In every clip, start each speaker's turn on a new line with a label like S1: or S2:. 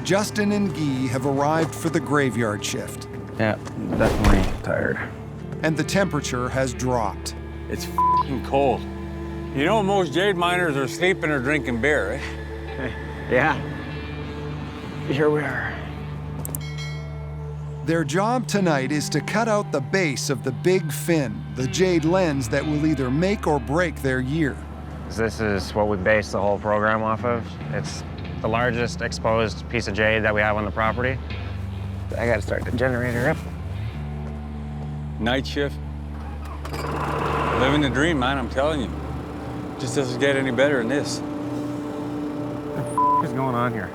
S1: Justin and Guy have arrived for the graveyard shift.
S2: Yeah, definitely tired.
S1: And the temperature has dropped.
S3: It's f***ing cold. You know, most jade miners are sleeping or drinking beer, right?
S2: Yeah. Here we are.
S1: Their job tonight is to cut out the base of the big fin, the jade lens that will either make or break their year.
S2: This is what we base the whole program off of. It's the largest exposed piece of jade that we have on the property. I gotta start the generator up.
S3: Night shift. Living the dream, man, I'm telling you. Just doesn't get any better than this.
S2: What is going on here?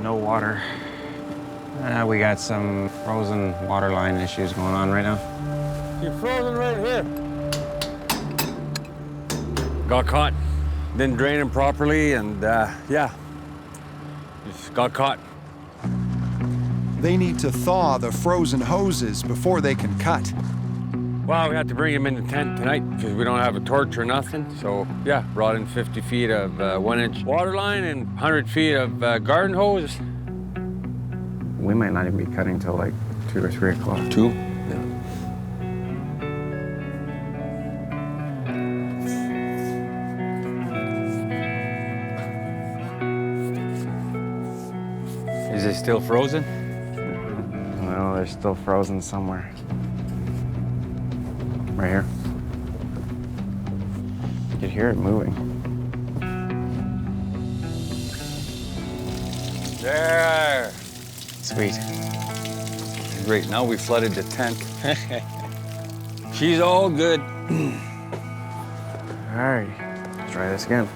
S2: No water. We got some frozen water line issues going on right now.
S3: You're frozen right here. Got caught. Didn't drain them properly, and yeah, just got caught.
S1: They need to thaw the frozen hoses before they can cut.
S3: Well, we had to bring him in the tent tonight because we don't have a torch or nothing. So, yeah, brought in 50 feet of 1-inch water line and 100 feet of garden hose.
S2: We might not even be cutting till like 2 or 3 o'clock.
S3: 2? Yeah. Is it still frozen?
S2: No, they're still frozen somewhere. Right here. You can hear it moving.
S3: There.
S2: Sweet.
S3: Great, now we flooded the tent. She's all good.
S2: All right, let's try this again.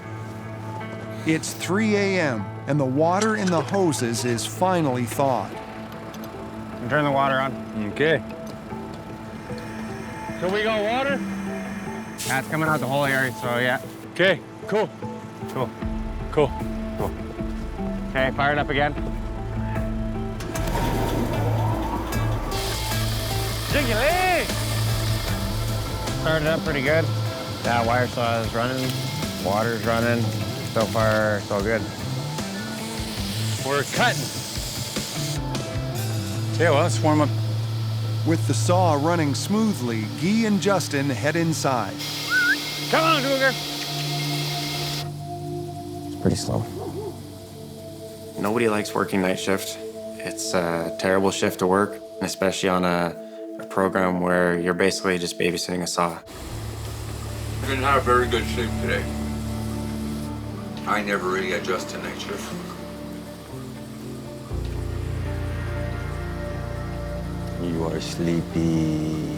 S1: It's 3 a.m. and the water in the hoses is finally thawed.
S2: Turn the water on.
S3: Okay. So we got water?
S2: That's coming out the whole area, so yeah.
S3: Okay, cool.
S2: Cool.
S3: Cool.
S2: Cool. Okay, fire it up again.
S3: Jiggly!
S2: Started up pretty good. That wire saw is running, water's running. So far, so good.
S3: We're cutting. Okay, well, let's warm up.
S1: With the saw running smoothly, Guy and Justin head inside.
S3: Come on, Cougar.
S2: It's pretty slow. Nobody likes working night shift. It's a terrible shift to work, especially on a program where you're basically just babysitting a saw.
S4: We didn't have very good sleep today. I never really adjust to night shift.
S3: You are sleepy.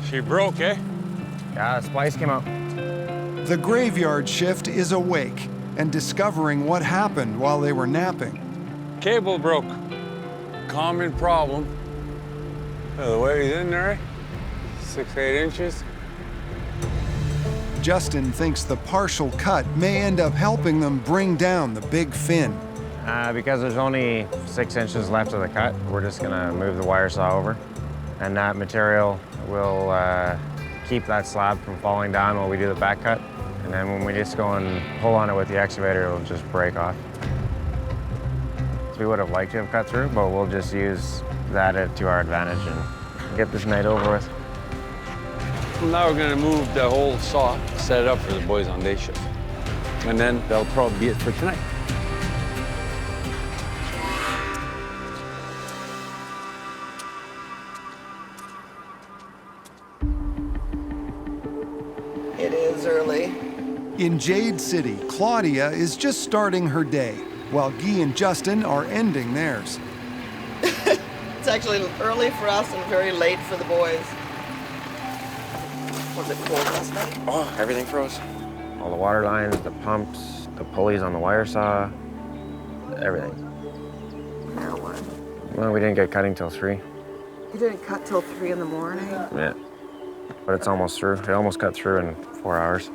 S3: She broke, eh?
S2: Yeah, the splice came out.
S1: The graveyard shift is awake and discovering what happened while they were napping.
S3: Cable broke. Common problem. The way he's in there, 6-8 inches.
S1: Justin thinks the partial cut may end up helping them bring down the big fin.
S2: Because there's only 6 inches left of the cut, we're just gonna move the wire saw over. And that material will keep that slab from falling down while we do the back cut. And then when we just go and pull on it with the excavator, it'll just break off. So we would have liked to have cut through, but we'll just use that to our advantage and get this night over with.
S3: Now we're gonna move the whole saw, set it up for the boys on day shift. And then that'll probably be it for tonight.
S5: It is early.
S1: In Jade City, Claudia is just starting her day, while Guy and Justin are ending theirs.
S5: It's actually early for us and very late for the boys. Was it cold last night?
S2: Oh, everything froze. All the water lines, the pumps, the pulleys on the wire saw, everything.
S5: Now what?
S2: Well, we didn't get cutting till 3.
S5: You didn't cut till 3 in the morning?
S2: Yeah. But it's almost through. It almost cut through in 4 hours.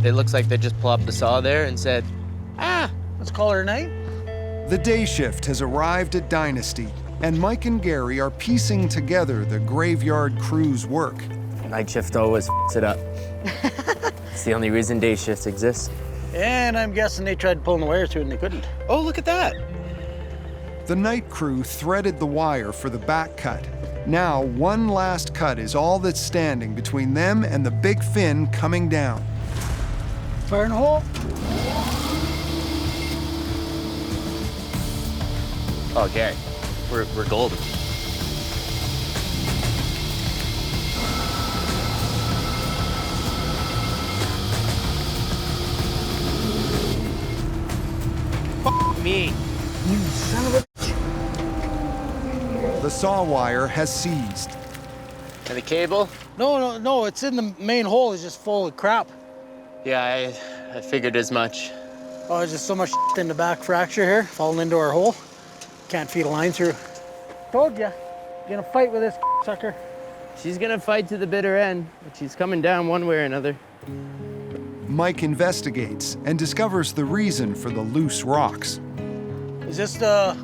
S6: It looks like they just plopped the saw there and said,
S7: let's call her a night.
S1: The day shift has arrived at Dynasty, and Mike and Gary are piecing together the graveyard crew's work.
S6: night shift always f***s it up. It's the only reason day shifts exist.
S7: And I'm guessing they tried pulling the wires through and they couldn't.
S6: Oh, look at that.
S1: The night crew threaded the wire for the back cut. Now, one last cut is all that's standing between them and the big fin coming down.
S7: Fire in the hole.
S6: Oh, Gary, we're golden. F me.
S7: You son of a...
S1: The saw wire has seized.
S6: And the cable?
S7: No, it's in the main hole. It's just full of crap.
S6: Yeah, I figured as much.
S7: Oh, there's just so much in the back fracture here, falling into our hole. Can't feed a line through. Told ya, gonna fight with this sucker.
S6: She's gonna fight to the bitter end, but she's coming down one way or another.
S1: Mike investigates and discovers the reason for the loose rocks.
S7: Is this the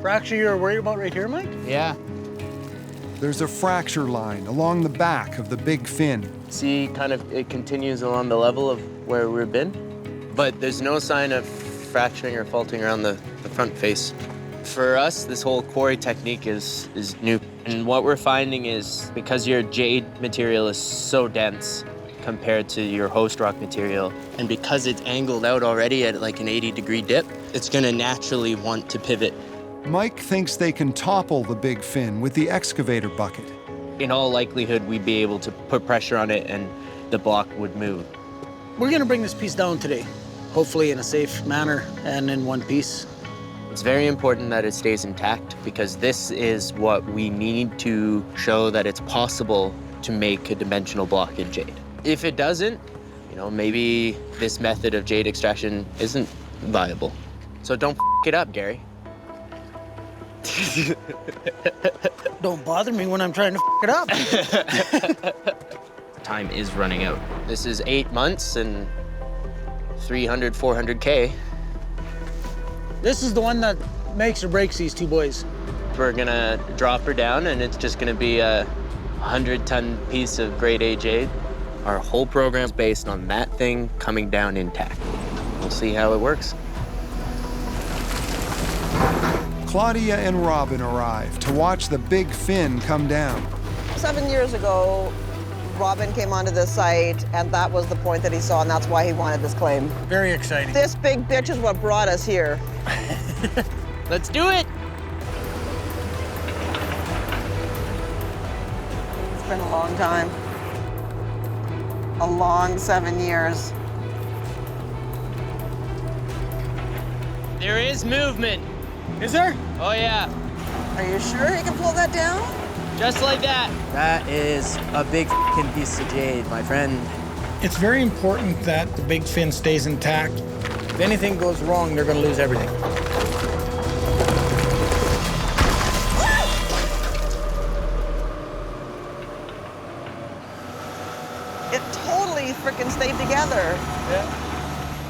S7: fracture you're worried about right here, Mike?
S6: Yeah.
S1: There's a fracture line along the back of the big fin.
S6: See, kind of, it continues along the level of where we've been, but there's no sign of fracturing or faulting around the front face. For us, this whole quarry technique is new. And what we're finding is because your jade material is so dense compared to your host rock material, and because it's angled out already at like an 80-degree dip, it's gonna naturally want to pivot.
S1: Mike thinks they can topple the big fin with the excavator bucket.
S6: In all likelihood, we'd be able to put pressure on it and the block would move.
S7: We're gonna bring this piece down today, hopefully in a safe manner and in one piece.
S6: It's very important that it stays intact because this is what we need to show that it's possible to make a dimensional block in jade. If it doesn't, you know, maybe this method of jade extraction isn't viable. So don't f it up, Gary.
S7: Don't bother me when I'm trying to f it up.
S6: Time is running out. This is 8 months and 300, 400K.
S7: This is the one that makes or breaks these two boys.
S6: We're gonna drop her down and it's just gonna be a 100-ton piece of grade A jade. Our whole program's based on that thing coming down intact. We'll see how it works.
S1: Claudia and Robin arrive to watch the big fin come down.
S5: 7 years ago, Robin came onto this site, and that was the point that he saw, and that's why he wanted this claim.
S7: Very exciting.
S5: This big bitch is what brought us here.
S6: Let's do it!
S5: It's been a long time. A long 7 years.
S6: There is movement.
S7: Is there?
S6: Oh yeah,
S5: Are you sure he can pull that down?
S6: just like that. That is a big f***ing piece of jade, my friend.
S7: It's very important that the big fin stays intact. If anything goes wrong, they're gonna lose everything.
S5: It totally frickin' stayed together.
S7: Yeah.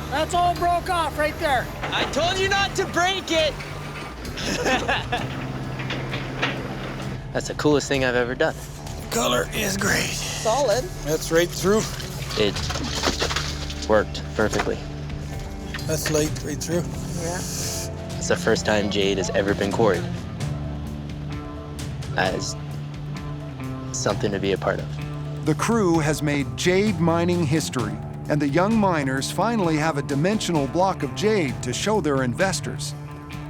S7: That's all broke off right there.
S6: I told you not to break it! That's the coolest thing I've ever done.
S7: Color is great.
S5: Solid.
S7: That's right through.
S6: It worked perfectly.
S7: That's light right through.
S5: Yeah.
S6: It's the first time jade has ever been quarried. As something to be a part of.
S1: The crew has made jade mining history, and the young miners finally have a dimensional block of jade to show their investors.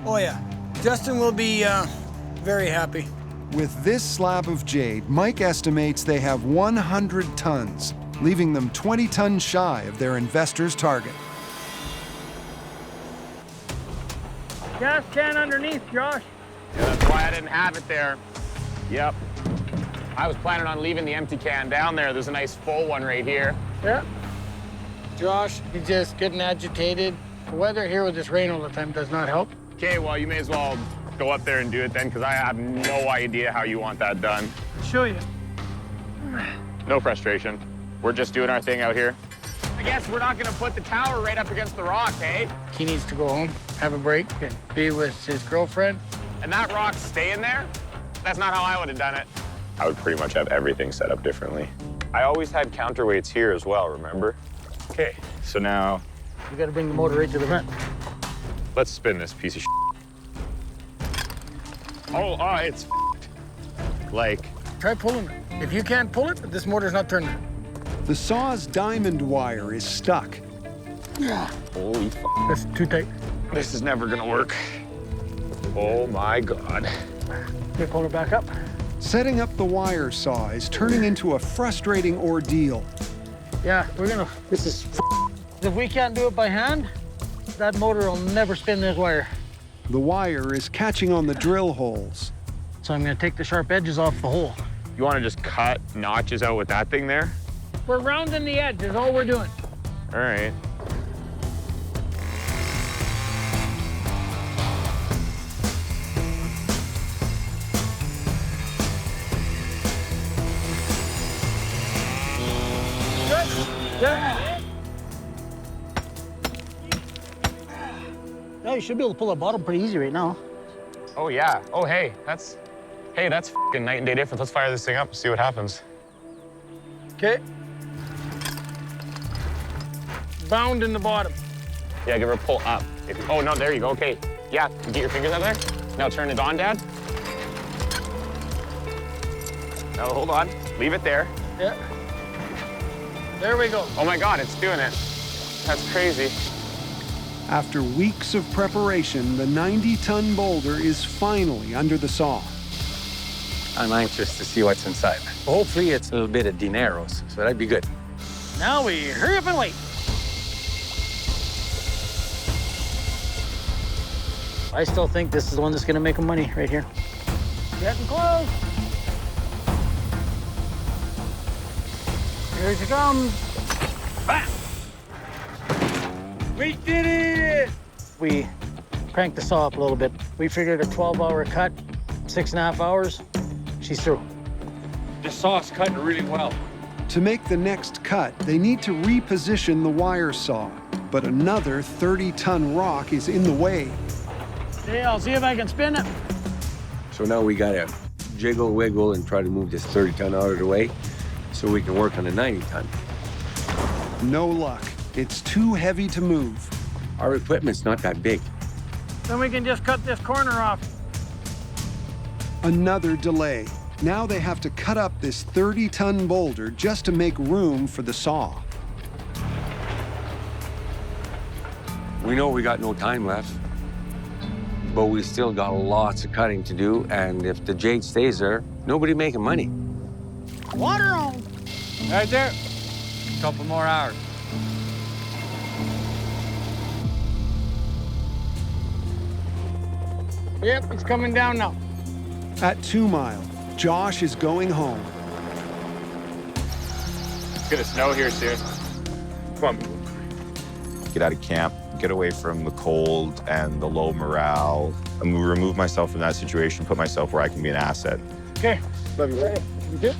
S7: Oh yeah. Justin will be very happy.
S1: With this slab of jade, Mike estimates they have 100 tons, leaving them 20 tons shy of their investors' target.
S7: Gas can underneath, Josh.
S8: Yeah, that's why I didn't have it there. Yep. I was planning on leaving the empty can down there. There's a nice full one right here.
S7: Yeah. Josh, he's just getting agitated. The weather here with this rain all the time does not help.
S8: Okay, well, you may as well go up there and do it then, because I have no idea how you want that done.
S7: Show you.
S8: No frustration. We're just doing our thing out here. I guess we're not gonna put the tower right up against the rock, eh?
S7: He needs to go home, have a break, and be with his girlfriend.
S8: And that rock staying there? That's not how I would have done it. I would pretty much have everything set up differently. I always had counterweights here as well, remember? Okay, so now
S7: You gotta bring the motor right to the vent.
S8: let's spin this piece of shit. Oh, it's like,
S7: Try pulling it. If you can't pull it, this motor's not turning.
S1: The saw's diamond wire is stuck.
S8: holy f.
S7: That's too tight.
S8: This is never gonna work. Oh my God.
S7: Okay, pull it back up.
S1: Setting up the wire saw is turning into a frustrating ordeal.
S7: Yeah, this is if we can't do it by hand, that motor will never spin this wire.
S1: The wire is catching on the drill holes.
S7: So I'm gonna take the sharp edges off the hole.
S8: You wanna just cut notches out with that thing there?
S7: We're rounding the edge is all we're doing.
S8: All right.
S7: Yeah. Yeah, you should be able to pull that bottom pretty easy right now.
S8: Oh yeah. Oh hey, that's f***ing night and day difference. Let's fire this thing up and see what happens.
S7: Okay. Bound in the bottom.
S8: Yeah, give her a pull up. Oh no, there you go. Okay. Yeah, get your fingers out there. Now turn it on, Dad. Now hold on. Leave it there.
S7: Yeah. There we go.
S8: Oh my God, it's doing it. That's crazy.
S1: After weeks of preparation, the 90-ton boulder is finally under the saw.
S9: I'm anxious to see what's inside. Hopefully it's a little bit of dineros, so that'd be good.
S7: Now we hurry up and wait. I still think this is the one that's gonna make them money right here. Getting close. Here she comes. Bam! We did it! We cranked the saw up a little bit. We figured a 12-hour cut, 6.5 hours, she's through.
S3: This saw's cutting really well.
S1: To make the next cut, they need to reposition the wire saw, but another 30-ton rock is in the way.
S7: Okay, I'll see if I can spin it.
S9: So now we gotta jiggle, wiggle, and try to move this 30-ton out of the way so we can work on a 90-ton.
S1: No luck. It's too heavy to move.
S9: Our equipment's not that big.
S7: Then we can just cut this corner off.
S1: Another delay. Now they have to cut up this 30-ton boulder just to make room for the saw.
S9: We know we got no time left, but we still got lots of cutting to do, and if the Jade stays there, nobody making money.
S7: Water on.
S3: Right there. Couple more hours.
S7: Yep, it's coming down now.
S1: At 2 Mile, Josh is going home.
S8: It's gonna snow here soon. Come on.
S10: Get out of camp, get away from the cold and the low morale, and remove myself from that situation, put myself where I can be an asset.
S7: Okay. Love you. You good?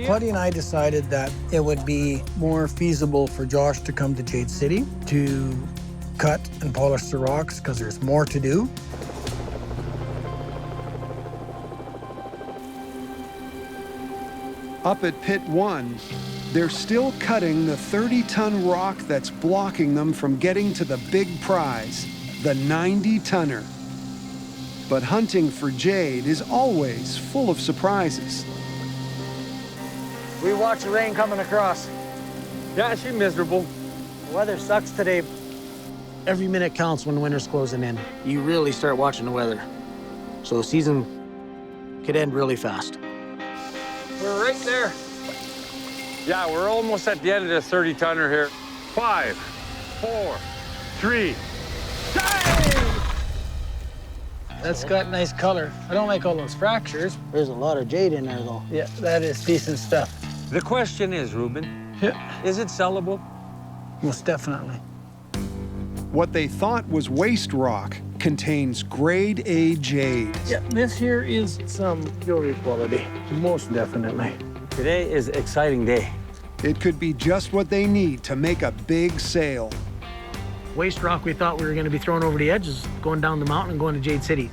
S11: Claudia and I decided that it would be more feasible for Josh to come to Jade City to cut and polish the rocks because there's more to do.
S1: Up at Pit 1, they're still cutting the 30-ton rock that's blocking them from getting to the big prize, the 90-tonner. But hunting for Jade is always full of surprises.
S7: We watch the rain coming across.
S3: Yeah, she's miserable.
S7: The weather sucks today. Every minute counts when winter's closing in. You really start watching the weather. So the season could end really fast. We're right there.
S3: Yeah, we're almost at the end of this 30-tonner here. 5, 4, 3.
S7: That's got nice color. I don't like all those fractures. There's a lot of jade in there, though. Yeah, that is decent stuff.
S3: The question is, Ruben,
S7: Yeah.
S3: is it sellable?
S11: Most definitely.
S1: What they thought was waste rock contains grade A jade.
S7: Yeah, this here is some jewelry quality. Most definitely.
S3: Today is an exciting day.
S1: It could be just what they need to make a big sale.
S7: Waste rock we thought we were going to be thrown over the edge is going down the mountain and going to Jade City.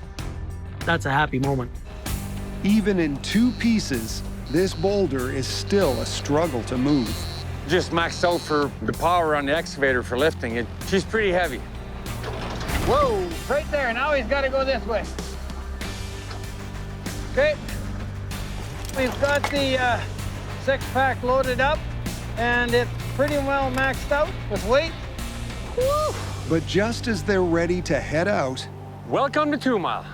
S7: That's a happy moment.
S1: Even in 2 pieces, this boulder is still a struggle to move.
S3: Just maxed out for the power on the excavator for lifting it. She's pretty heavy.
S7: Whoa, right there. Now he's got to go this way. Okay. We've got the 6-pack loaded up, and it's pretty well maxed out with weight. Woo!
S1: But just as they're ready to head out,
S3: Welcome to 2 Mile.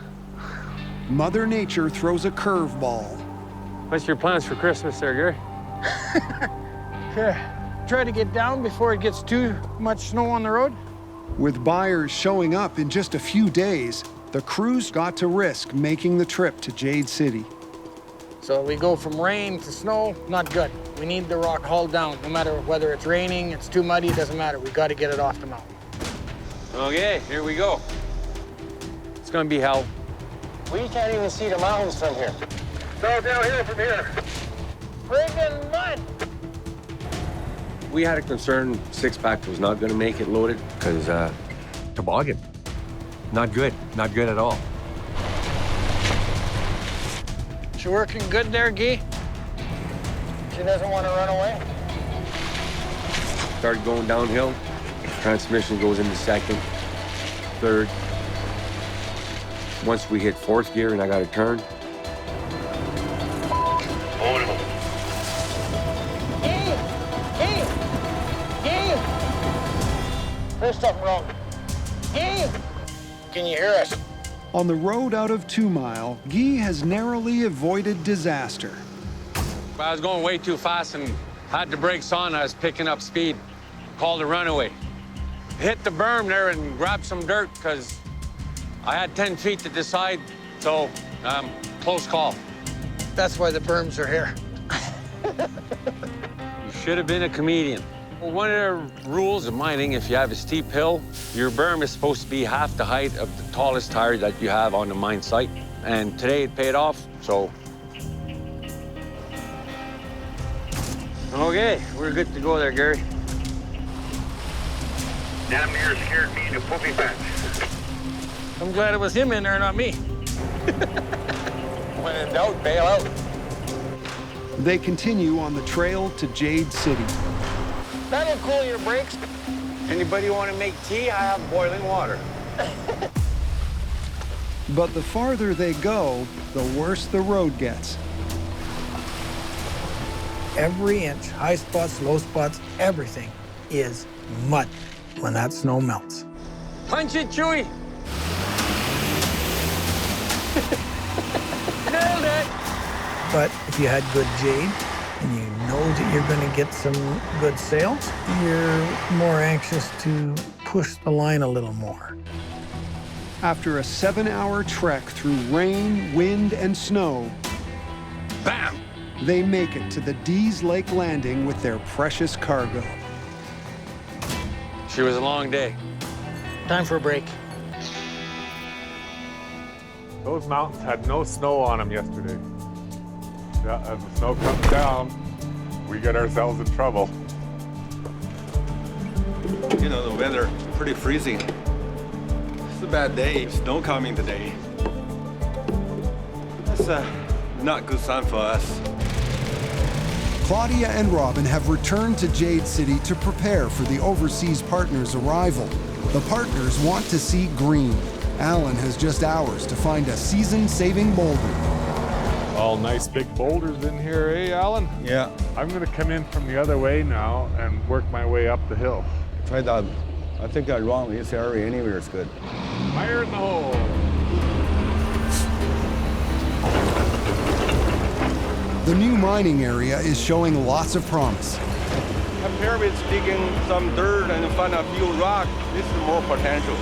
S1: Mother Nature throws a curveball.
S3: What's your plans for Christmas there, Gary?
S7: Okay. Try to get down before it gets too much snow on the road.
S1: With buyers showing up in just a few days, the crew's got to risk making the trip to Jade City.
S7: So we go from rain to snow, not good. We need the rock hauled down, no matter whether it's raining, it's too muddy, it doesn't matter. We got to get it off the mountain.
S3: Okay, here we go. It's gonna be hell.
S7: We can't even see the mountains from here. No, down here from here. Friggin' mud!
S9: We had a concern 6-pack was not gonna make it loaded because toboggan. Not good at all.
S7: She working good there, Guy? She doesn't want to run away?
S9: Started going downhill. Transmission goes into 2nd, 3rd. Once we hit 4th gear and I got to turn.
S7: There's something wrong. Guy! Can you hear us?
S1: On the road out of 2 Mile, Guy has narrowly avoided disaster.
S3: I was going way too fast and had the brakes on. I was picking up speed. Called a runaway. Hit the berm there and grabbed some dirt because I had 10 feet to decide, so close call.
S7: That's why the berms are here.
S3: You should have been a comedian. Well, one of the rules of mining, if you have a steep hill, your berm is supposed to be half the height of the tallest tire that you have on the mine site. And today it paid off, so. Okay, we're good to go there, Gary.
S12: Damn near scared me to poopy pants.
S7: I'm glad it was him in there, not me.
S3: When in doubt, bail out.
S1: They continue on the trail to Jade City.
S7: That'll cool your brakes.
S3: Anybody want to make tea? I have boiling water.
S1: But the farther they go, the worse the road gets.
S11: Every inch, high spots, low spots, everything is mud when that snow melts.
S3: Punch it, Chewy.
S7: Nailed it.
S11: But if you had good jade and you know that you're going to get some good sales, you're more anxious to push the line a little more.
S1: After a 7-hour trek through rain, wind, and snow,
S3: Bam!
S1: they make it to the Dees Lake landing with their precious cargo.
S3: She was a long day.
S7: Time for a break.
S13: Those mountains had no snow on them yesterday. Yeah, as the snow comes down, we get ourselves in trouble.
S14: You know, the weather pretty freezing. It's a bad day. Snow coming today. That's not good sign for us.
S1: Claudia and Robin have returned to Jade City to prepare for the overseas partners' arrival. The partners want to see green. Alan has just hours to find a season-saving boulder.
S13: All nice big boulders in here, eh, Alan?
S14: Yeah.
S13: I'm gonna come in from the other way now and work my way up the hill.
S14: Try that. I think I wrong. This area anywhere is good.
S13: Fire in the hole.
S1: The new mining area is showing lots of promise.
S14: Compare with digging some dirt and find a few rock, this is more potential.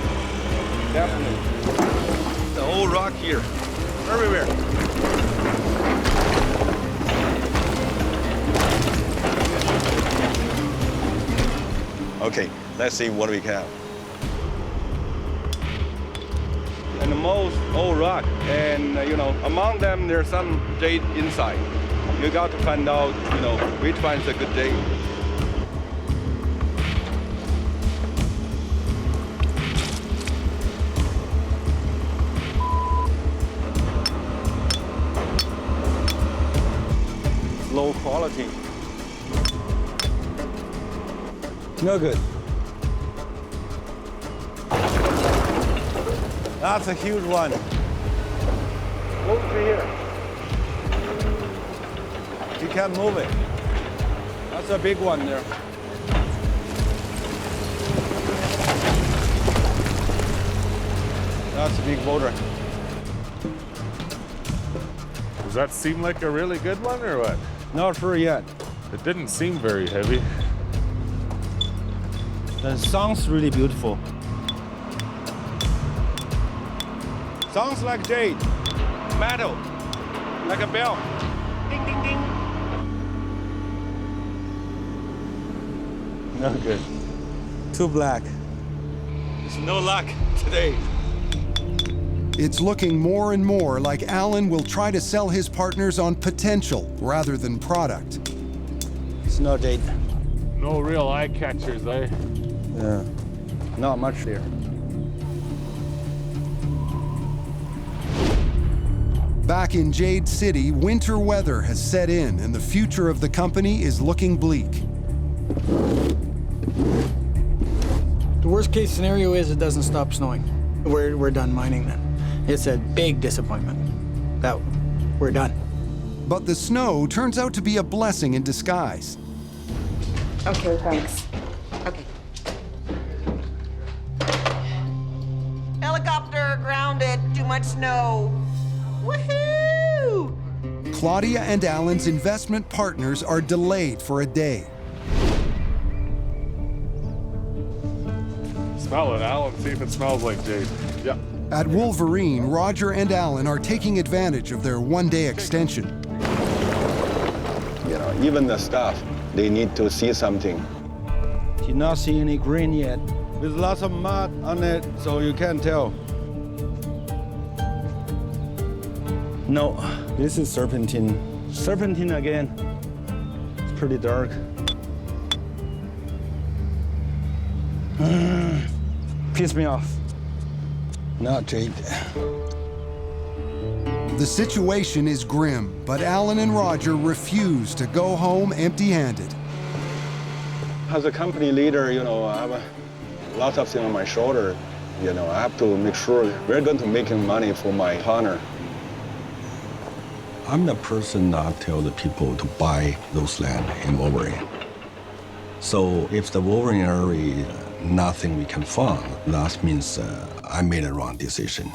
S14: Definitely. The whole rock here. Everywhere. Okay, let's see what we have. And most old rock, and among them there's some jade inside. You got to find out, which one is a good jade. Low quality. No good. That's a huge one. Over here. You can't move it. That's a big one there. That's a big boulder.
S13: Does that seem like a really good one or what?
S14: Not sure yet.
S13: It didn't seem very heavy.
S14: The sound's really beautiful. Sounds like jade. Metal. Like a bell. Ding, ding, ding. No good. Too black. There's no luck today.
S1: It's looking more and more like Alan will try to sell his partners on potential rather than product.
S14: It's no jade.
S13: No real eye catchers, eh?
S14: Yeah, not much there.
S1: Back in Jade City, winter weather has set in and the future of the company is looking bleak.
S11: The worst case scenario is it doesn't stop snowing. We're done mining then. It's a big disappointment that we're done.
S1: But the snow turns out to be a blessing in disguise.
S15: Okay, thanks.
S5: Okay. Helicopter grounded, too much snow. Woohoo!
S1: Claudia and Alan's investment partners are delayed for a day.
S13: Smell it, Alan. See if it smells like jade. Yeah.
S1: At Wolverine, Roger and Alan are taking advantage of their one-day extension.
S14: Even the staff, they need to see something. Did not see any green yet. There's lots of mud on it, so you can't tell. No, this is serpentine. Serpentine again. It's pretty dark. Piss me off. Not jade.
S1: The situation is grim, but Alan and Roger refuse to go home empty-handed.
S14: As a company leader, I have lots of things on my shoulder. I have to make sure we're going to make money for my partner.
S16: I'm the person that tells the people to buy those land in Wolverine. So if the Wolverine area, nothing we can find, that means I made a wrong decision.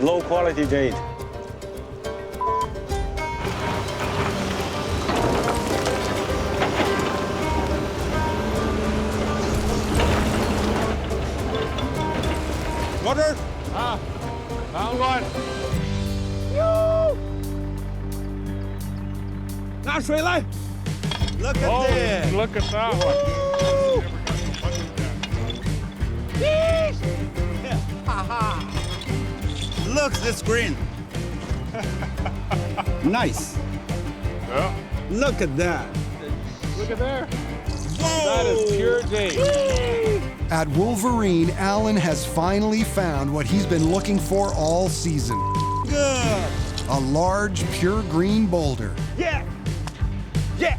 S14: Low quality jade.
S13: Water? Found one.
S14: Look at this.
S13: Look at that one.
S14: Look, this green. Nice.
S13: Yeah.
S14: Look at that.
S13: Look at there. Whoa. That is pure jade.
S1: At Wolverine, Alan has finally found what he's been looking for all season.
S14: Good.
S1: A large, pure green boulder.
S14: Yeah. Yeah.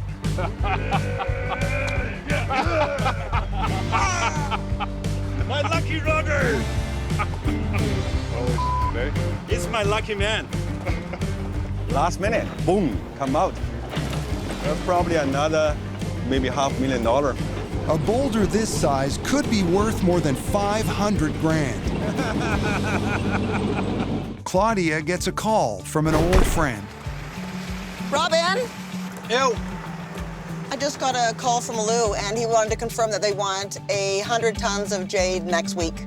S14: My lucky Roger. It's my lucky man. Last minute, boom, come out. That's probably another, maybe $500,000.
S1: A boulder this size could be worth more than 500 grand. Claudia gets a call from an old friend.
S5: Robin?
S14: Ew.
S5: I just got a call from Lou, and he wanted to confirm that they want 100 tons of jade next week.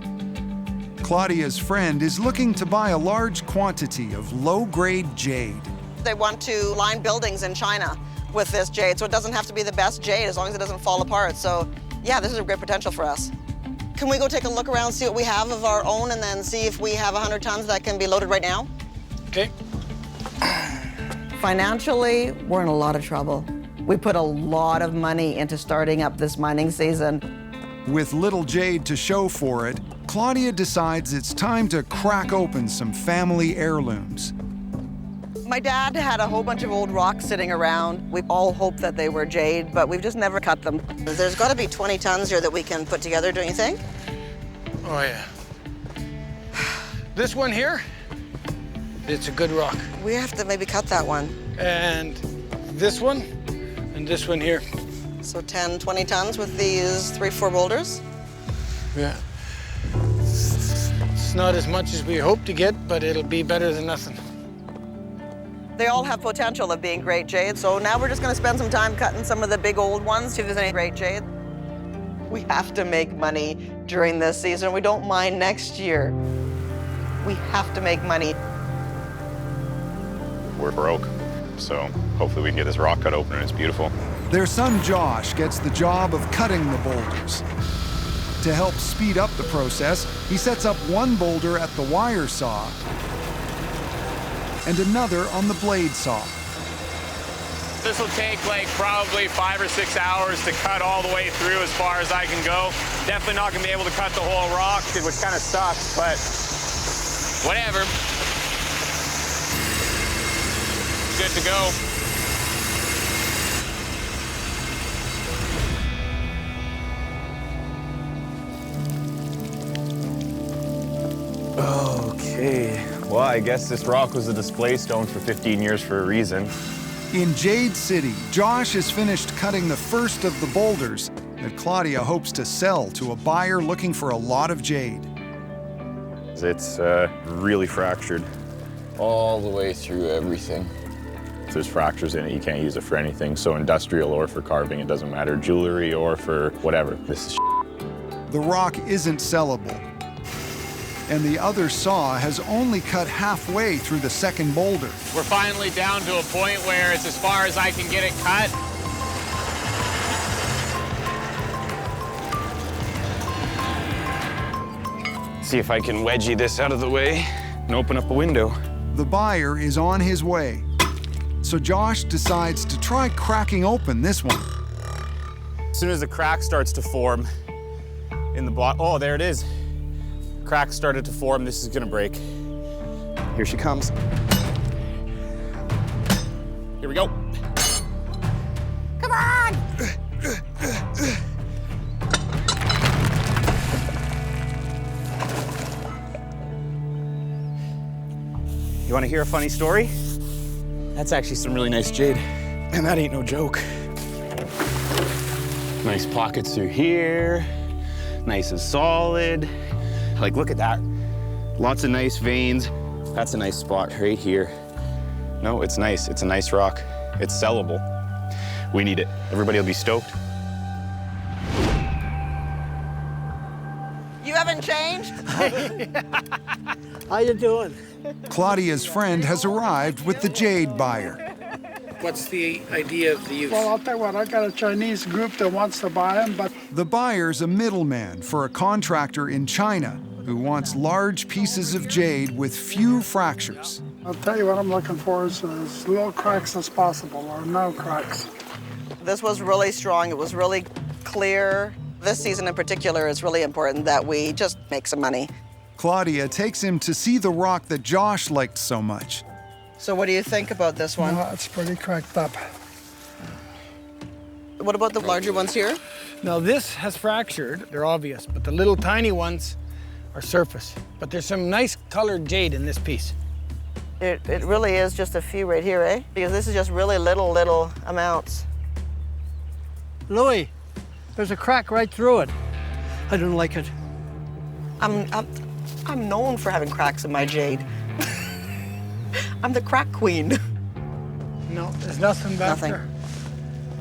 S1: Claudia's friend is looking to buy a large quantity of low-grade jade.
S5: They want to line buildings in China with this jade, so it doesn't have to be the best jade as long as it doesn't fall apart. So yeah, this is a great potential for us. Can we go take a look around, see what we have of our own, and then see if we have 100 tons that can be loaded right now?
S7: Okay.
S5: Financially, we're in a lot of trouble. We put a lot of money into starting up this mining season.
S1: With little jade to show for it, Claudia decides it's time to crack open some family heirlooms.
S5: My dad had a whole bunch of old rocks sitting around. We all hoped that they were jade, but we've just never cut them. There's got to be 20 tons here that we can put together, don't you think?
S7: Oh, yeah. This one here, it's a good rock.
S5: We have to maybe cut that one.
S7: And this one, and this one here.
S5: So 10, 20 tons with these 3-4 boulders?
S7: Yeah. It's not as much as we hope to get, but it'll be better than nothing.
S5: They all have potential of being great jade, so now we're just gonna spend some time cutting some of the big old ones, see if there's any great jade. We have to make money during this season. We don't mind next year. We have to make money.
S8: We're broke, so hopefully we can get this rock cut open and it's beautiful.
S1: Their son Josh gets the job of cutting the boulders. To help speed up the process, he sets up one boulder at the wire saw and another on the blade saw.
S8: This will take like probably 5 or 6 hours to cut all the way through as far as I can go. Definitely not gonna be able to cut the whole rock, which kind of sucks, but whatever. Good to go. Okay. Well, I guess this rock was a display stone for 15 years for a reason.
S1: In Jade City, Josh has finished cutting the first of the boulders that Claudia hopes to sell to a buyer looking for a lot of jade.
S8: It's really fractured. All the way through everything. If there's fractures in it, you can't use it for anything. So industrial or for carving, it doesn't matter. Jewelry or for whatever. This is
S1: The rock isn't sellable. And the other saw has only cut halfway through the second boulder.
S2: We're finally down to a point where it's as far as I can get it cut.
S8: See if I can wedgie this out of the way and open up a window.
S1: The buyer is on his way. So Josh decides to try cracking open this one.
S8: As soon as the crack starts to form in the block, oh, there it is. Crack started to form, this is gonna break. Here she comes. Here we go.
S5: Come on!
S8: You wanna hear a funny story? That's actually some really nice jade. And that ain't no joke. Nice pockets through here. Nice and solid. Like, look at that. Lots of nice veins. That's a nice spot right here. No, it's nice. It's a nice rock. It's sellable. We need it. Everybody will be stoked.
S5: You haven't changed?
S7: How you doing?
S1: Claudia's friend has arrived with the jade buyer.
S7: What's the idea of the use?
S17: Well, I'll tell you what, I got a Chinese group that wants to buy them, but...
S1: The buyer's a middleman for a contractor in China who wants large pieces of jade with few fractures.
S17: I'll tell you what I'm looking for is as little cracks as possible, or no cracks.
S5: This was really strong. It was really clear. This season in particular is really important that we just make some money.
S1: Claudia takes him to see the rock that Josh liked so much.
S5: So what do you think about this one?
S17: No, it's pretty cracked up.
S5: What about the larger ones here?
S7: Now this has fractured, they're obvious, but the little tiny ones are surface. But there's some nice colored jade in this piece.
S5: It really is just a few right here, eh? Because this is just really little amounts.
S11: Louis, there's a crack right through it. I don't like it.
S5: I'm known for having cracks in my jade. I'm the crack queen.
S17: No, there's nothing back there.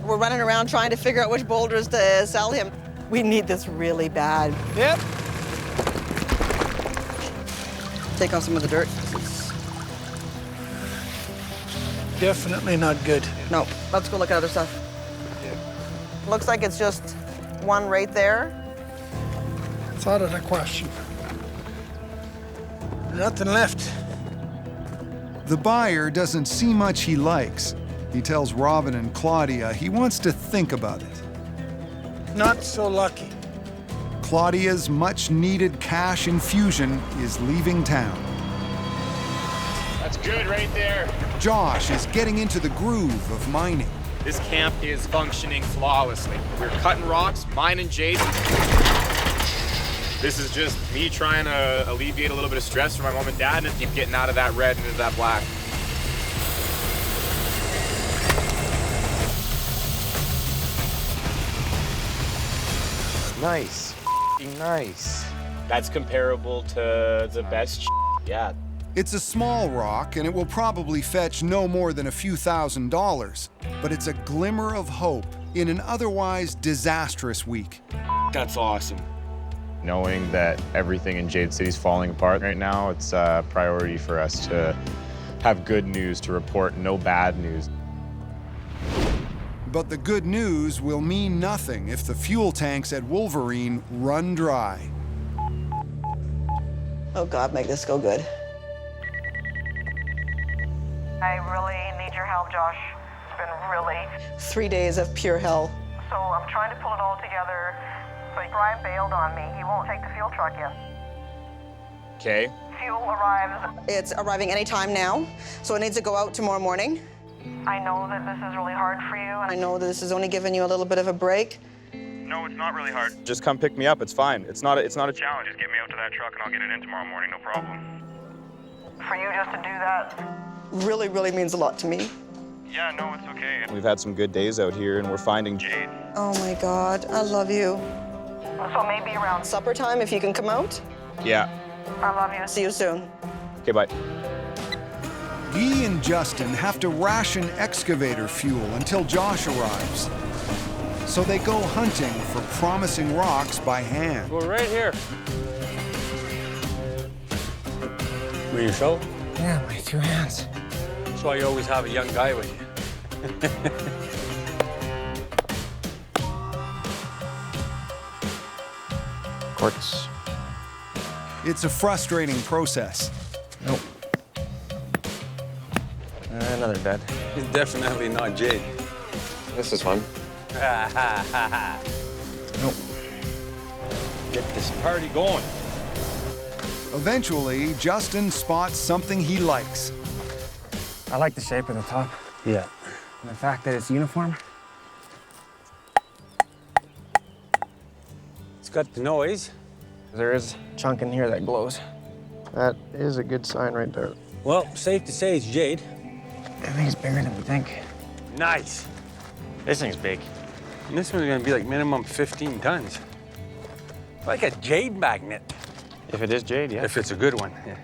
S5: We're running around trying to figure out which boulders to sell him. We need this really bad.
S7: Yep.
S5: take off some of the dirt. 'Cause it's...
S11: Definitely not good.
S5: No, let's go look at other stuff. Looks like it's just one right there.
S17: It's out of the question.
S11: Nothing left.
S1: The buyer doesn't see much he likes. He tells Robin and Claudia he wants to think about it.
S11: Not so lucky.
S1: Claudia's much-needed cash infusion is leaving town.
S8: That's good right there.
S1: Josh is getting into the groove of mining.
S8: This camp is functioning flawlessly. We're cutting rocks, mining jade. This is just me trying to alleviate a little bit of stress for my mom and dad and keep getting out of that red and into that black. Nice. Nice. That's comparable to the best yeah.
S1: It's a small rock, and it will probably fetch no more than a few $1,000s, but it's a glimmer of hope in an otherwise disastrous week.
S8: That's awesome.
S10: Knowing that everything in Jade City is falling apart right now, it's a priority for us to have good news to report, no bad news.
S1: But the good news will mean nothing if the fuel tanks at Wolverine run dry.
S5: Oh God, make this go good.
S18: I really need your help, Josh. It's been really...
S5: 3 days of pure hell.
S18: So I'm trying to pull it all together. But Brian bailed on me. He won't take the fuel truck in.
S8: Okay.
S18: Fuel arrives.
S5: It's arriving any time now, so it needs to go out tomorrow morning.
S18: I know that this is really hard for you.
S5: I know that this is only giving you a little bit of a break.
S8: No, it's not really hard. Just come pick me up. It's fine. It's not a challenge. Just get me out to that truck and I'll get it in tomorrow morning. No problem.
S18: For you just to do that.
S5: Really, really means a lot to me.
S8: Yeah, no, it's okay. We've had some good days out here and we're finding jade.
S5: Oh my God, I love you.
S18: So maybe around
S5: supper time, if you can come out.
S8: Yeah.
S18: I love you.
S5: See you soon.
S8: Okay, bye.
S1: Guy and Justin have to ration excavator fuel until Josh arrives. So they go hunting for promising rocks by hand.
S3: Go right here. With your shovel?
S2: Yeah, my 2 hands.
S3: That's why you always have a young guy with you.
S2: Quartz.
S1: It's a frustrating process.
S2: Nope. Another dead.
S3: He's definitely not Jade.
S2: This is fun.
S1: Nope.
S3: Get this party going.
S1: Eventually, Justin spots something he likes.
S2: I like the shape of the top.
S3: Yeah.
S2: And the fact that it's uniform.
S3: It's got the noise.
S2: There is a chunk in here that glows. That is a good sign right there.
S3: Well, safe to say it's Jade.
S2: I think it's bigger than we think.
S3: Nice.
S2: This thing's big.
S3: And this one's gonna be like minimum 15 tons. Like a jade magnet.
S2: If it is jade, yeah.
S3: If it's a good one, yeah.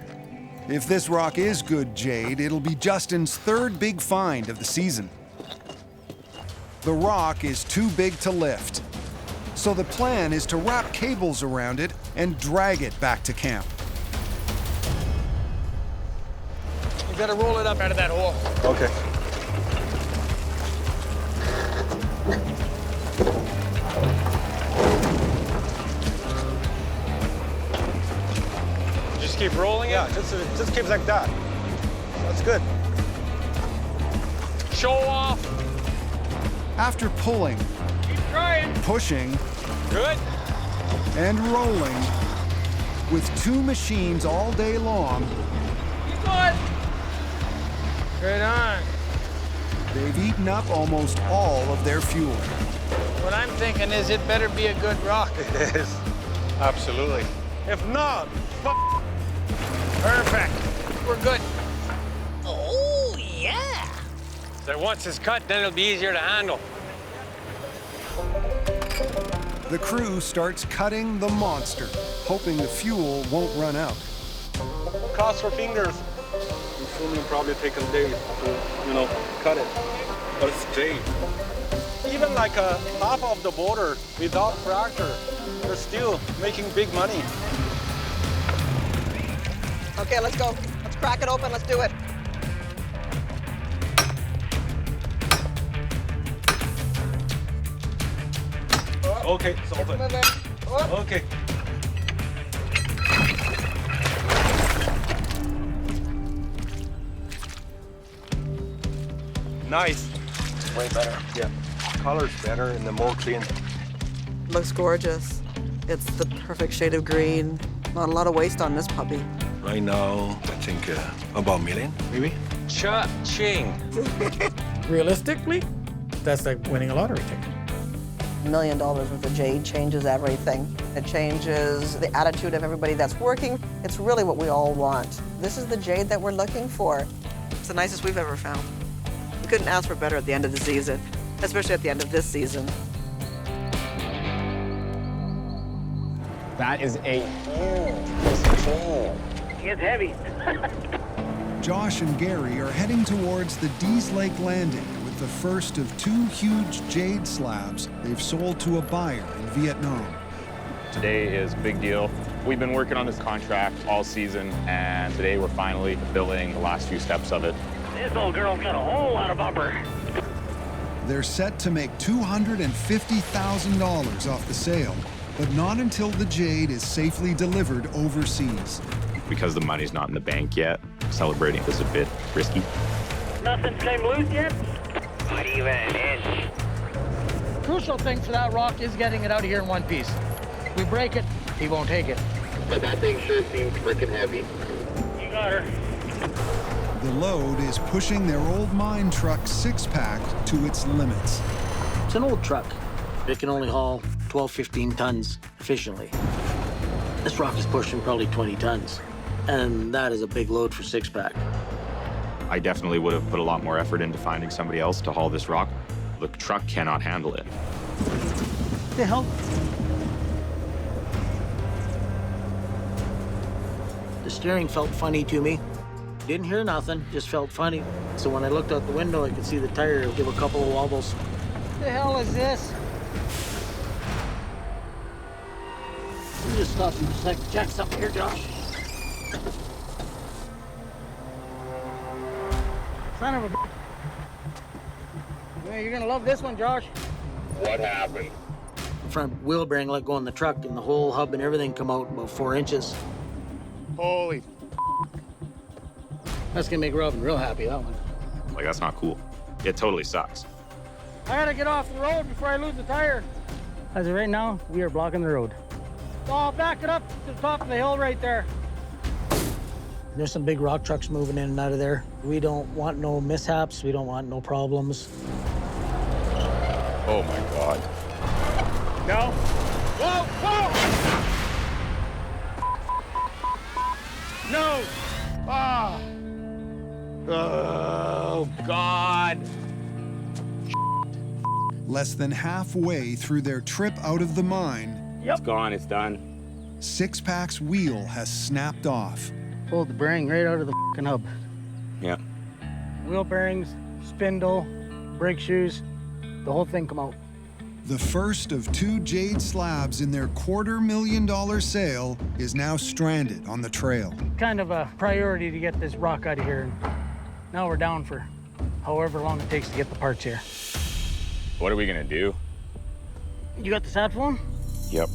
S1: If this rock is good jade, it'll be Justin's 3rd big find of the season. The rock is too big to lift, so the plan is to wrap cables around it and drag it back to camp.
S7: You gotta roll it up out of that hole.
S14: Okay.
S3: Just keep rolling it?
S14: Yeah, just keep like that. That's good.
S3: Show off.
S1: After pulling,
S3: Keep trying.
S1: pushing,
S3: Good.
S1: and rolling, with 2 machines all day long,
S3: Keep going.
S7: Right on.
S1: they've eaten up almost all of their fuel.
S7: What I'm thinking is it better be a good rock.
S3: It is. Absolutely.
S14: If not,
S7: Perfect. We're good.
S18: Oh, yeah.
S3: So once it's cut, then it'll be easier to handle.
S1: The crew starts cutting the monster, hoping the fuel won't run out.
S14: cross your fingers. I'm assuming it'll probably take a day to, cut it. But it's jade. Even like half of the boulder without fracture, they're still making big money.
S5: Okay, let's go. Let's crack it open. Let's do it.
S14: Okay, it's open. Okay. Nice. Way better. Yeah. Color's better and the more clean.
S5: Looks gorgeous. It's the perfect shade of green. Not a lot of waste on this puppy.
S14: Right now, I think about $1 million, maybe.
S3: Cha-ching.
S11: Realistically, that's like winning a lottery ticket.
S5: $1 million worth of jade changes everything. It changes the attitude of everybody that's working. It's really what we all want. This is the jade that we're looking for. It's the nicest we've ever found. We couldn't ask for better at the end of the season, especially at the end of this season.
S8: That is a huge piece of jade.
S12: It's heavy.
S1: Josh and Gary are heading towards the Dees Lake Landing with the first of 2 huge jade slabs they've sold to a buyer in Vietnam.
S10: Today is a big deal. We've been working on this contract all season, and today we're finally fulfilling the last few steps of it.
S12: This old girl's got a whole lot of bumper.
S1: They're set to make $250,000 off the sale, but not until the jade is safely delivered overseas.
S10: Because the money's not in the bank yet, celebrating is a bit risky.
S12: Nothing came loose yet? Not even an inch.
S7: Crucial thing for that rock is getting it out of here in one piece. If we break it, he won't take it.
S12: But that thing sure seems freaking heavy. You got her.
S1: The load is pushing their old mine truck 6-pack to its limits.
S7: It's an old truck. It can only haul 12, 15 tons efficiently. This rock is pushing probably 20 tons, and that is a big load for 6-pack.
S10: I definitely would have put a lot more effort into finding somebody else to haul this rock. The truck cannot handle it.
S7: What the hell? The steering felt funny to me. Didn't hear nothing, just felt funny. So when I looked out the window, I could see the tire give a couple of wobbles. What the hell is this? Let me just stop and just like check something here, Josh. Son of a... Yeah, you're gonna love this one, Josh.
S12: What happened?
S7: The front wheel bearing let go on the truck, and the whole hub and everything come out about 4 inches.
S10: Holy...
S7: That's gonna make Robin real happy, that one.
S10: Like, that's not cool. It totally sucks.
S7: I gotta get off the road before I lose the tire. As of right now, we are blocking the road. So I'll back it up to the top of the hill right there. There's some big rock trucks moving in and out of there. We don't want no mishaps. We don't want no problems.
S10: Oh my God.
S12: No. Whoa, whoa!
S10: No! Ah! Oh, God!
S1: Less than halfway through their trip out of the mine,
S8: It's gone, it's done.
S1: 6-pack's wheel has snapped off.
S7: Pulled the bearing right out of the fucking hub.
S8: Yeah.
S7: Wheel bearings, spindle, brake shoes, the whole thing come out.
S1: The first of 2 jade slabs in their $250,000 sale is now stranded on the trail.
S7: Kind of a priority to get this rock out of here. Now we're down for however long it takes to get the parts here.
S10: What are we gonna do?
S7: You got the sat phone?
S10: Yep.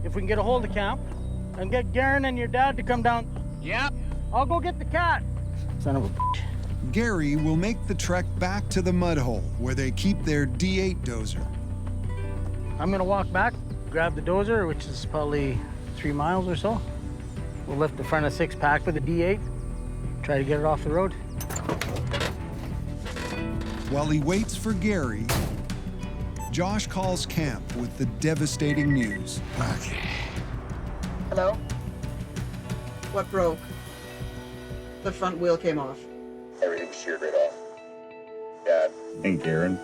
S7: If we can get a hold of camp and get Garen and your dad to come down.
S12: Yep.
S7: I'll go get the cat. Son of a bitch.
S1: Gary will make the trek back to the mud hole where they keep their D8 dozer.
S7: I'm gonna walk back, grab the dozer, which is probably 3 miles or so. We'll lift the front of 6-pack with a D8, try to get it off the road.
S1: While he waits for Gary, Josh calls camp with the devastating news.
S5: Hello? What broke? The front wheel came off.
S10: Everything sheared right off. Dad and Garen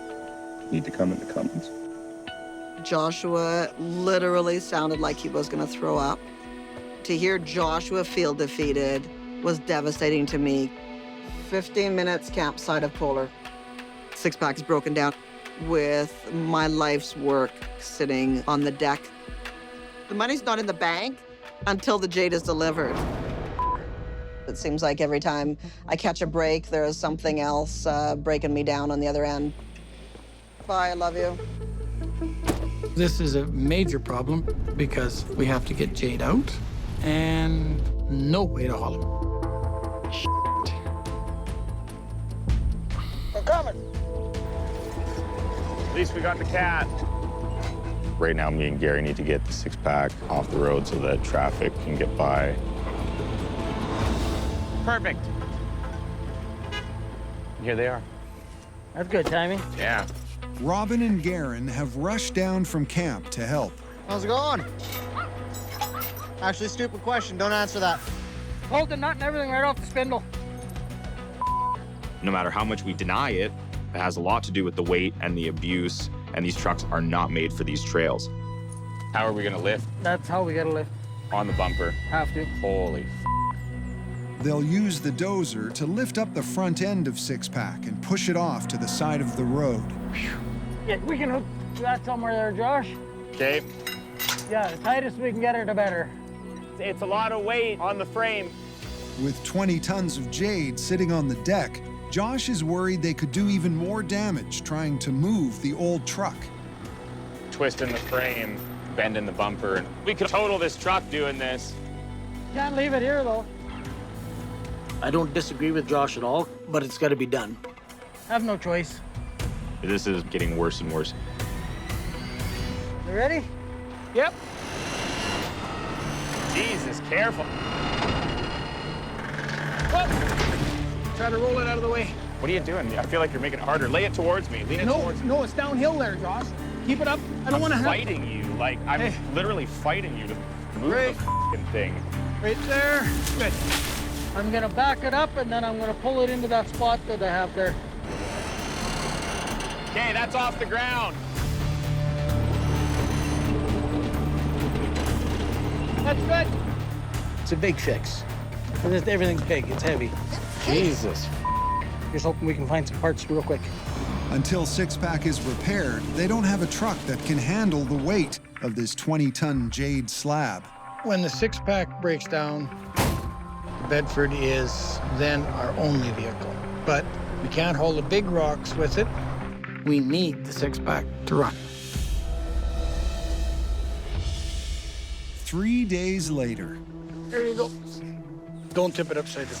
S10: need to come into Cummins.
S5: Joshua literally sounded like he was gonna throw up. To hear Joshua feel defeated was devastating to me. 15 minutes campsite of Polar. 6-pack is broken down with my life's work sitting on the deck. The money's not in the bank, until the jade is delivered. It seems like every time I catch a break, there's something else breaking me down on the other end. Bye, I love you.
S11: This is a major problem because we have to get jade out and no way to haul him.
S7: I'm coming.
S8: At least we got the cat. Right now, me and Gary need to get the 6-pack off the road so that traffic can get by.
S6: Perfect. Here they are.
S7: That's good timing.
S6: Yeah.
S1: Robin and Garen have rushed down from camp to help.
S19: How's it going? Actually, stupid question. Don't answer that.
S7: Hold the nut and everything right off the spindle.
S10: No matter how much we deny it, it has a lot to do with the weight and the abuse, and these trucks are not made for these trails.
S8: How are we gonna lift?
S7: That's how we gotta lift.
S8: On the bumper.
S7: Have to.
S8: Holy.
S1: They'll use the dozer to lift up the front end of 6-pack and push it off to the side of the road.
S7: Yeah, we can hook that somewhere there, Josh.
S8: Okay.
S7: Yeah, the tightest we can get her, the better.
S8: It's a lot of weight on the frame.
S1: With 20 tons of jade sitting on the deck, Josh is worried they could do even more damage trying to move the old truck.
S8: Twisting the frame, bending the bumper, and we could total this truck doing this.
S7: Can't leave it here, though. I don't disagree with Josh at all, but it's got to be done. I have no choice.
S10: This is getting worse and worse.
S7: You ready?
S8: Yep. Jesus, careful.
S7: Try to roll it out of the way.
S8: What are you doing? I feel like you're making it harder. Lay it towards me. Lean it towards me.
S7: No, it's downhill there, Josh. Keep it up. I don't want to
S8: I'm
S7: have...
S8: fighting you. Like, I'm literally fighting you to move
S7: Right.
S8: the f***ing thing.
S7: Right there. Good. I'm going to back it up, and then I'm going to pull it into that spot that I have there.
S8: Okay, that's off the ground.
S7: That's good. It's a big fix. Everything's big. It's heavy.
S8: Jesus.
S7: Just hoping we can find some parts real quick.
S1: Until 6-pack is repaired, they don't have a truck that can handle the weight of this 20-ton jade slab.
S11: When the 6-pack breaks down, Bedford is then our only vehicle. But we can't haul the big rocks with it. We need the 6-pack to run.
S1: 3 days later,
S11: There you go. Don't tip it upside down.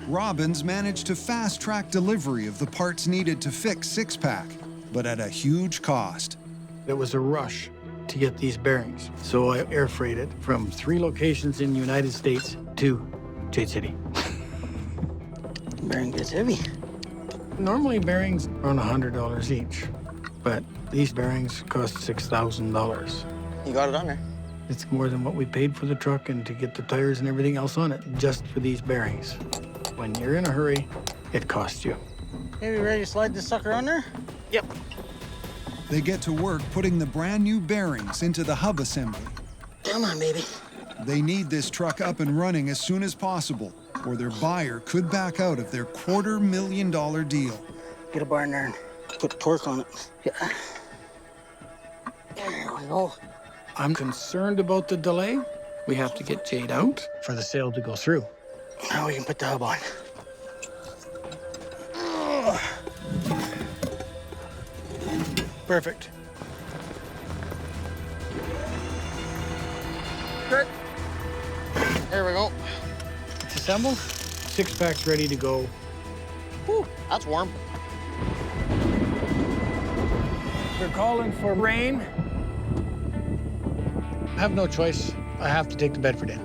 S1: Robbins managed to fast-track delivery of the parts needed to fix 6-pack, but at a huge cost.
S11: It was a rush to get these bearings, so I air freighted from 3 locations in the United States to Jade City.
S7: Bearing gets heavy.
S11: Normally, bearings are on $100 each, but these bearings cost $6,000.
S19: You got it on there.
S11: It's more than what we paid for the truck and to get the tires and everything else on it, just for these bearings. When you're in a hurry, it costs you.
S7: Hey, we ready to slide this sucker on there?
S11: Yep.
S1: They get to work putting the brand new bearings into the hub assembly.
S7: Come on, baby.
S1: They need this truck up and running as soon as possible, or their buyer could back out of their $250,000 deal.
S7: Get a barn there and put torque on it. Yeah. There we go.
S11: I'm concerned about the delay. We have to get Jade out for the sale to go through.
S7: Now we can put the hub on.
S11: Perfect.
S7: Good.
S19: There we go.
S11: It's assembled. 6-pack's ready to go.
S19: Whew, that's warm.
S11: They're calling for rain. I have no choice. I have to take the Bedford in.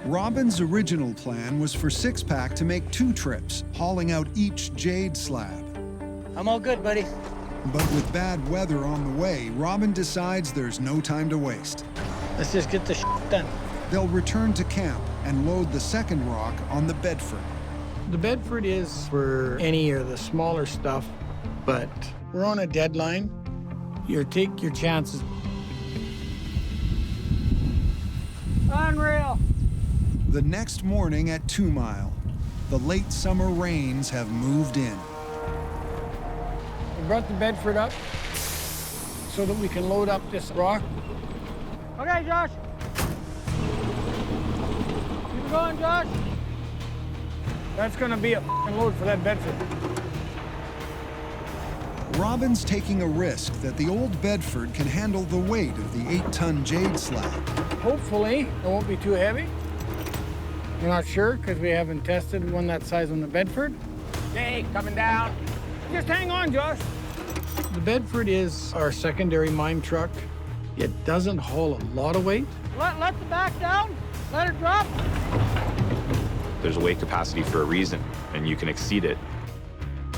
S1: Robin's original plan was for 6-pack to make 2 trips, hauling out each jade slab.
S7: I'm all good, buddy.
S1: But with bad weather on the way, Robin decides there's no time to waste.
S11: Let's just get this done.
S1: They'll return to camp and load the second rock on the Bedford.
S11: The Bedford is for any of the smaller stuff, but we're on a deadline. You take your chances.
S7: Unreal.
S1: The next morning at 2 Mile, the late summer rains have moved in.
S11: We brought the Bedford up so that we can load up this rock.
S7: Okay, Josh. Keep it going, Josh.
S11: That's gonna be a f***ing load for that Bedford.
S1: Robin's taking a risk that the old Bedford can handle the weight of the 8-ton Jade slab.
S11: Hopefully, it won't be too heavy. We're not sure because we haven't tested one that size on the Bedford.
S7: Hey, coming down.
S11: Just hang on, Josh. The Bedford is our secondary mine truck. It doesn't haul a lot of weight.
S7: Let the back down. Let it drop.
S10: There's a weight capacity for a reason, and you can exceed it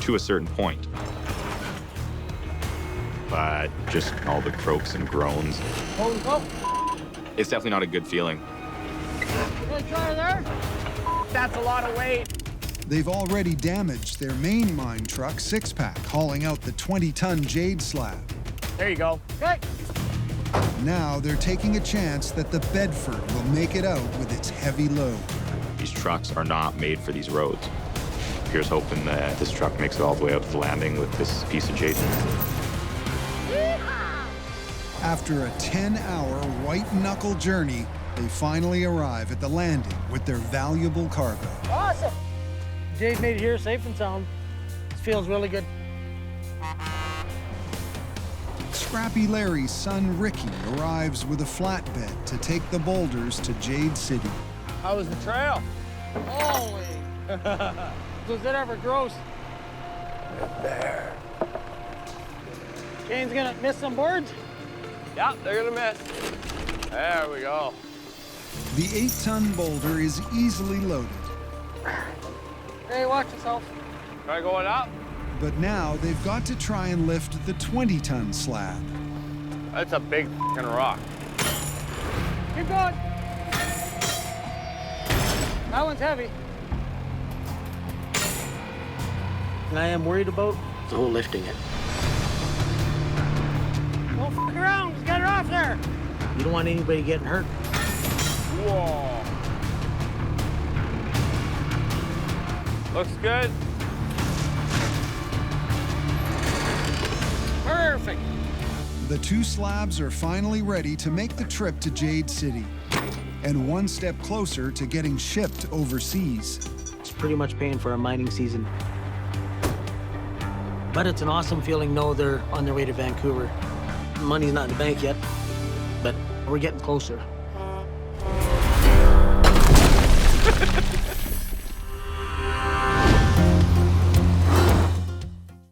S10: to a certain point. But just all the croaks and groans, it's definitely not a good feeling.
S7: Hey, try there.
S11: That's a lot of weight.
S1: They've already damaged their main mine truck 6-pack, hauling out the 20-ton Jade slab.
S11: There you go.
S7: Okay.
S1: Now they're taking a chance that the Bedford will make it out with its heavy load.
S10: These trucks are not made for these roads. Here's hoping that this truck makes it all the way out to the landing with this piece of Jade.
S1: After a 10-hour white-knuckle journey, they finally arrive at the landing with their valuable cargo.
S7: Awesome. Jade made it here safe and sound. This feels really good.
S1: Scrappy Larry's son, Ricky, arrives with a flatbed to take the boulders to Jade City.
S7: How was the trail? Holy. Was it ever gross?
S14: There.
S7: Jane's gonna miss some boards?
S14: Yeah, they're gonna miss. There we go.
S1: The 8-ton boulder is easily loaded.
S7: Hey, watch yourself.
S14: Try going up.
S1: But now they've got to try and lift the 20-ton slab.
S14: That's a big f***ing rock.
S7: Keep going. That one's heavy. And I am worried about the whole lifting it. Don't f*** around, just get her off there. You don't want anybody getting hurt.
S14: Whoa. Looks good.
S7: Perfect.
S1: The 2 slabs are finally ready to make the trip to Jade City, and one step closer to getting shipped overseas.
S7: It's pretty much paying for a mining season. But it's an awesome feeling to know they're on their way to Vancouver. Money's not in the bank yet, but we're getting closer.